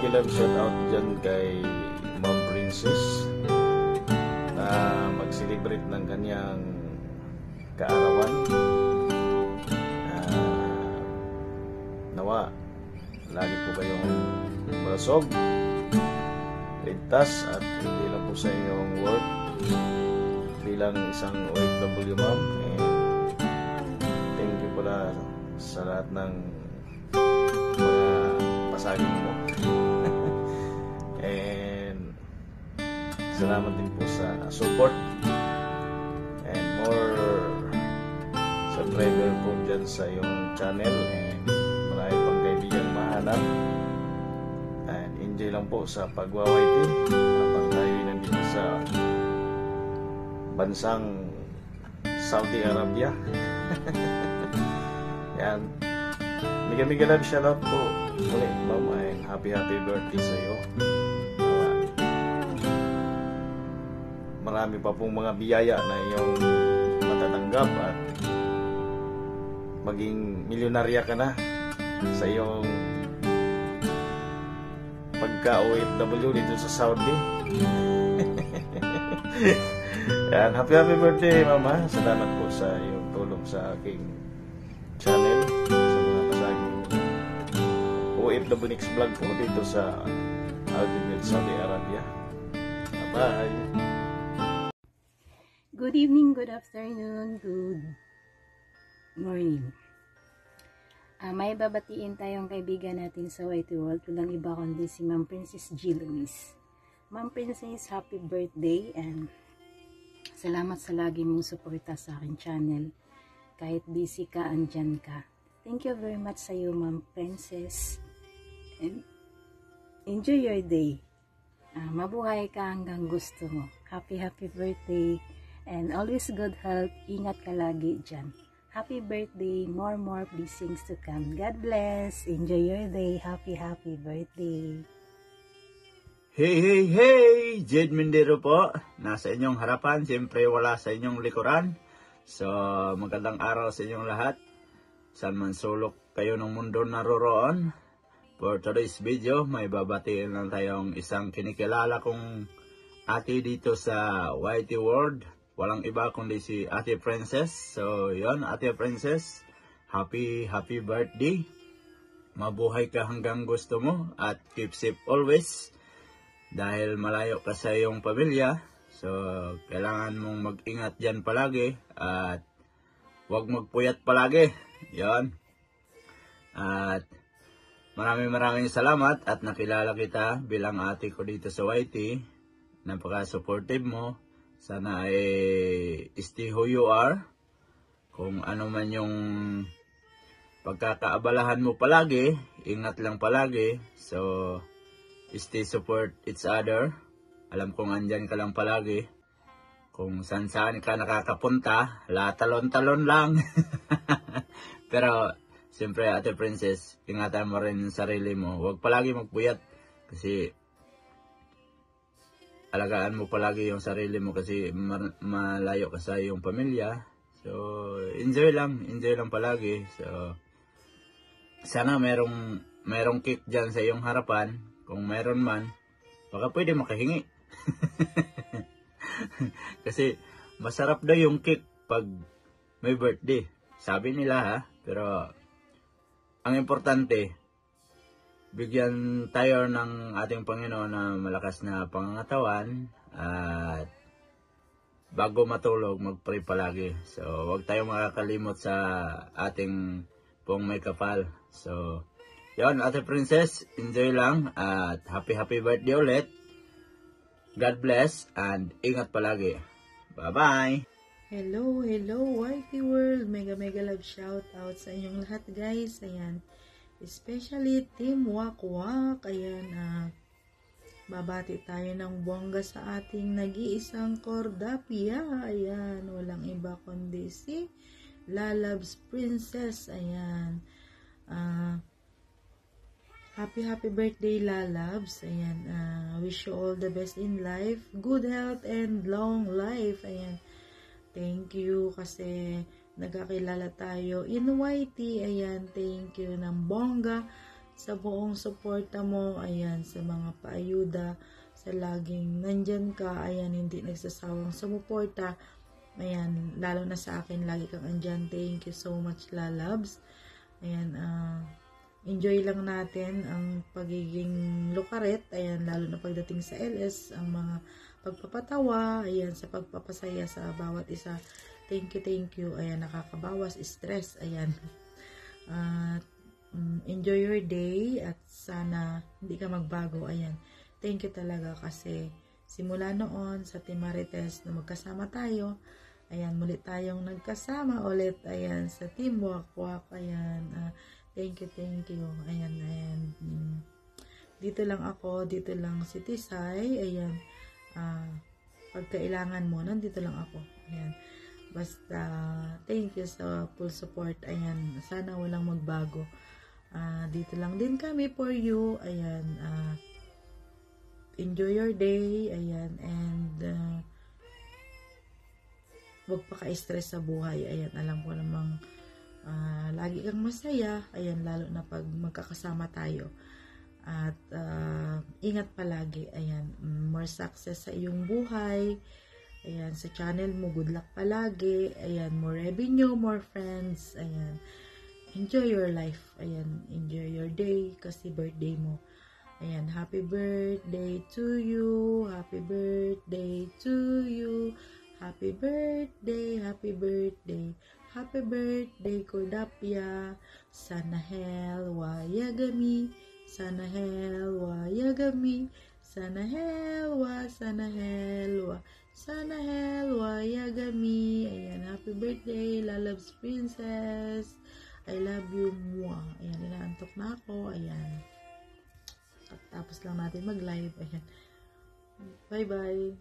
mega love shout out dyan kay Ma'am Princess na mag-celebrate ng kanyang kaarawan. Nawa lagi po kayong malasog, ligtas at hindi lang po sa inyong work bilang isang OFW ma'am. And thank you pala sa lahat ng mga pasaging mo. And salamat din po sa support and more subscriber po dyan sa iyong channel, and marami pang kaibigan mahanap. And enjoy lang po sa pagwawaiti habang tayo nandito sa bansang Saudi Arabia. Yan. Mega love shoutout po muli ma'am, and happy birthday sa iyo. Marami pa pong mga biyaya na iyong matatanggap at maging milyonarya ka na sa iyong pagka-OFW dito sa Saudi. Yan, happy birthday mama. Salamat po sa iyong tulong sa aking channel, sa mga pasaging OFW Next Vlog po dito sa Algibil, Saudi Arabia. Bye! Good evening, good afternoon, good morning. May babatiin tayong kaibigan natin sa Whitey World. Walang iba kundi si Ma'am Princess G. Luis. Ma'am Princess, happy birthday, and salamat sa lagi mong suporta sa aking channel. Kahit busy ka, andyan ka. Thank you very much sa iyo, Ma'am Princess. And enjoy your day. Mabuhay ka hanggang gusto mo. Happy birthday. And always good health. Ingat ka lagi dyan. Happy birthday. More blessings to come. God bless. Enjoy your day. Happy birthday. Hey! Jade Mindero po. Nasa inyong harapan. Siyempre wala sa inyong likuran. So, magandang araw sa inyong lahat. Saan man sulok kayo ng mundo naroroon. For today's video, may babatiin lang tayong isang kinikilala kong ate dito sa Whitey World. Walang iba kundi si Ate Princess. So, yon Ate Princess, happy birthday. Mabuhay ka hanggang gusto mo at keep safe always. Dahil malayo ka sa iyong pamilya, so kailangan mong mag-ingat dyan palagi at huwag magpuyat palagi. Yon. At maraming salamat at nakilala kita bilang ate ko dito sa Whitey. Napaka-supportive mo. Sana ay stay who you are. Kung ano man yung pagkakaabalahan mo palagi, ingat lang palagi. So, stay support each other. Alam kong andyan ka lang palagi. Kung saan ka nakakapunta, talon-talon lang. Pero, siyempre Ate Princess, ingatan mo rin yung sarili mo. Huwag palagi magpuyat. Kasi, alagaan mo palagi yung sarili mo kasi malayo ka sa iyong pamilya. So, enjoy lang palagi. So, sana merong cake dyan sa iyong harapan. Kung meron man, baka pwede makahingi. Kasi, masarap daw yung cake pag may birthday. Sabi nila ha, pero ang importante, bigyan tayo ng ating Panginoon na malakas na pangangatawan at bago matulog, mag-pray palagi. So, huwag tayong makakalimot sa ating pong may kapal. So, yun, Ate Princess, enjoy lang at happy birthday ulit. God bless and ingat palagi. Bye-bye! Hello, Whitey World! Mega love shout out sa inyong lahat, guys. Ayan. Especially Team Wakwak. Ayan, babati tayo ng bongga sa ating nag-iisang Cordapia. Ayan, walang iba kundi si Lalabs Princess. Ayan. Happy birthday, Lalabs. Ayan, wish you all the best in life. Good health and long life. Ayan. Thank you kasi nagkakilala tayo in Whitey. Ayan, thank you ng bongga sa buong suporta mo, ayan, sa mga paayuda, sa laging nandyan ka, ayan, hindi nagsasawang sumuporta, ayan, lalo na sa akin, lagi kang andyan. Thank you so much, lalabs. Ayan, enjoy lang natin ang pagiging lukaret, ayan, lalo na pagdating sa LS, ang mga pagpapatawa, ayan, sa pagpapasaya sa bawat isa. Thank you, ayan, nakakabawas stress, ayan. At enjoy your day at sana hindi ka magbago, ayan. Thank you talaga kasi simula noon sa Team Marites na magkasama tayo, ayan, muli tayong nagkasama ulit, ayan, sa Team Wakwak, ayan, thank you, ayan, dito lang ako, dito lang si Tisay, ayan, pag kailangan mo, nandito lang ako, ayan, basta, thank you sa full support, ayan, sana walang magbago, dito lang din kami for you, ayan, enjoy your day, ayan, and huwag pa ka-stress sa buhay, ayan, alam ko namang lagi kang masaya, ayan, lalo na pag magkakasama tayo, at ingat palagi, ayan, more success sa iyong buhay, ayan, sa channel mo, good luck palagi, ayan, more revenue, more friends, ayan, enjoy your life, ayan, enjoy your day, kasi birthday mo. Ayan, happy birthday to you, happy birthday to you, happy birthday, happy birthday, happy birthday, Kordapia, sana helwa yagami, sana helwa yagami, sana helwa, sana helwa, sana helwa yagami. Ayan, happy birthday, Lalabs Princess, I love you, mua. Ayan, inaantok na ako, ayan. Tapos lang natin mag-live. Ayan. Bye-bye.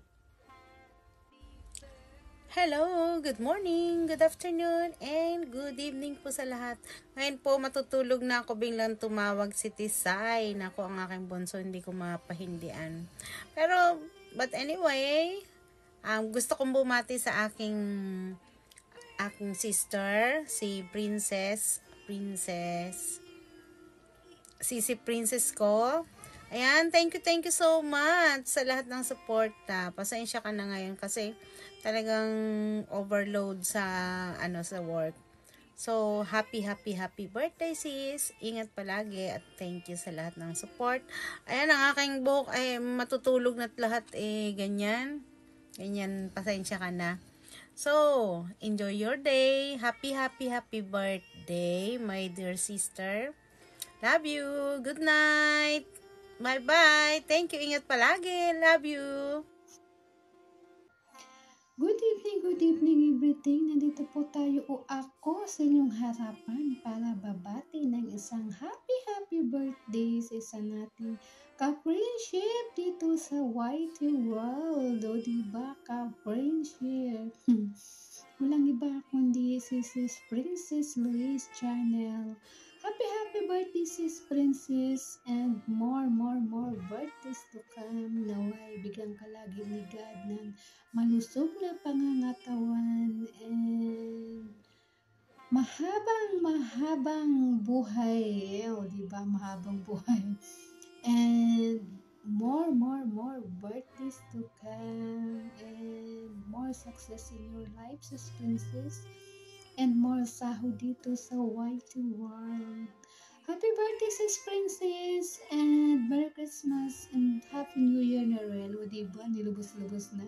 Hello, good morning, good afternoon, and good evening po sa lahat. Ngayon po matutulog na ako, biglang tumawag si Tisay. Naku, ang aking bunso, hindi ko mapahindian. Pero, but anyway, gusto kong bumati sa aking sister, si Princess, si Princess ko. Ayan, thank you so much sa lahat ng suporta. Pasensya ka na ngayon kasi talagang overload sa sa work. So, happy birthday sis. Ingat palagi at thank you sa lahat ng support. Ayan, ang aking buhok ay matutulog na't lahat ganyan. Ganyan, pasensya ka na. So, enjoy your day. Happy birthday, my dear sister. Love you. Good night. Bye-bye. Thank you. Ingat palagi. Love you. Good evening everything. Nandito po tayo o ako sa inyong harapan para babati ng isang happy birthday sa isa nating ka-friendship dito sa YT World. O diba, ka-friendship? Walang iba kundi si Sis Princess Louise Channel. Happy birthday Sis Princess, and more birthdays to come. Naway bigyan ka lagi ni God ng malusog na pangangatawan and mahabang buhay. O diba, mahabang buhay. And more birthdays to come and more success in your life, Sis Princess. And more sahod dito sa YT World. Happy birthday, Sis Princess! And Merry Christmas and Happy New Year na rin. O diba, nilubos-lubos na.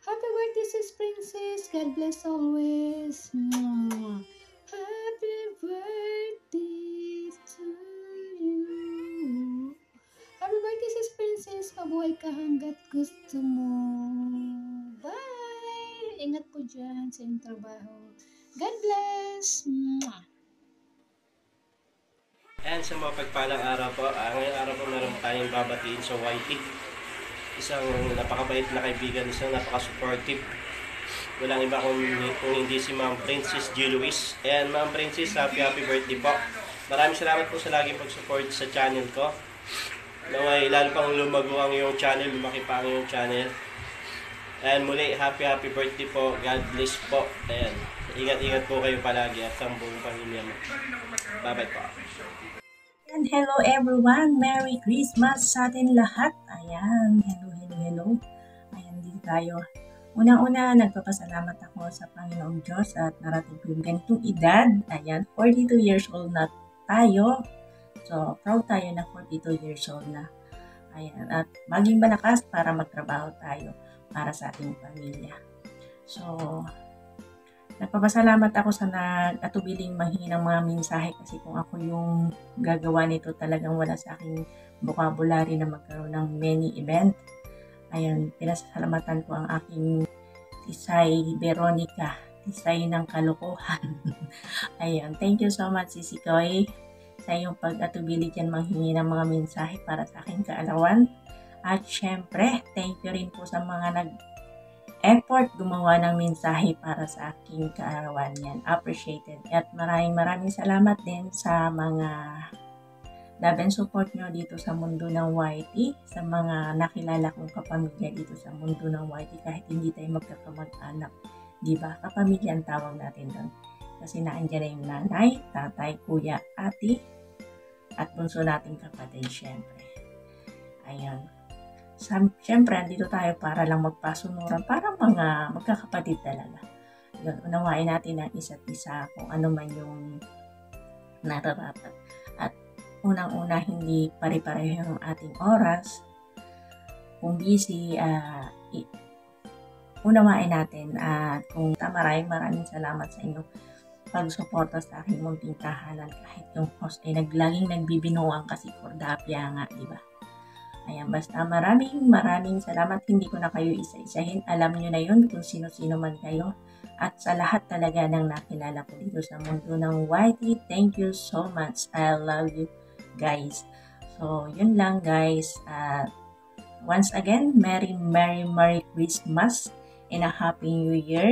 Happy birthday, Sis Princess! God bless always! Mwah. Happy birthday to you! Happy birthday, Sis Princess! Mabuhay ka hanggat gusto mo. Bye! Ingat po dyan sa iyong trabaho. God bless! Mwah! And sa mga pagpalang araw po, ngayong araw po meron tayong babatiin sa YT. Isang napakabait na kaibigan, isang napaka-supportive. Walang iba kung hindi si Ma'am Princess G. Luis. And Ma'am Princess, happy birthday po. Maraming salamat po sa laging pag-support sa channel ko. Naway, lalo pang lumago ang iyong channel, lumaki pa ang iyong channel. And muli, happy birthday po. God bless po. Ayan. Ingat-ingat po kayo palagi at sa buong pamilya mo. Bye-bye po. And hello everyone! Merry Christmas sa atin lahat! Ayan, hello. Ayan, dito tayo. Unang-una, nagpapasalamat ako sa Panginoong Diyos at narating ko yung ganitong edad. Ayan, 42 years old na tayo. So, proud tayo na 42 years old na. Ayan, at maging malakas para magtrabaho tayo para sa ating pamilya. So, nagpapasalamat ako sa nag-atubiling manghingi ng mga mensahe kasi kung ako yung gagawa nito talagang wala sa aking vocabulary na magkaroon ng many event. Ayun, pinasasalamatan ko ang aking Tisay Veronica, Tisay ng Kalokohan. Ayun, thank you so much Sisi Koy sa iyong pag-atubili dyan manghingi ng mga mensahe para sa aking kaalawan. At syempre, thank you rin po sa mga effort gumawa ng mensahe para sa aking kaarawan yan. Appreciated. At maraming salamat din sa mga love and support nyo dito sa mundo ng YT, sa mga nakilala kong kapamilya dito sa mundo ng YT kahit hindi tayo magkakamag-anak. Diba? Kapamilya ang tawag natin doon. Kasi naandyan na yung nanay, tatay, kuya, ate, at bunso nating kapatid syempre. Ayun. Siyempre, andito tayo para lang magpasunuran, para mga magkakapatid talaga. Yun, unawain natin ang isa't isa kung ano man yung nararapat. At unang-una, hindi pare-pareho ang ating oras. Kung busy, unawain natin. At kung maraming salamat sa inyo pag-suporta sa aking munting tahanan kahit yung host ay laging nagbibinuang kasi kordapya nga, di ba? Ayan, basta maraming salamat. Hindi ko na kayo isa-isahin. Alam nyo na yun kung sino-sino man kayo. At sa lahat talaga ng nakilala ko dito sa mundo ng YT, thank you so much. I love you guys. So, yun lang guys. Once again, Merry Christmas and a Happy New Year.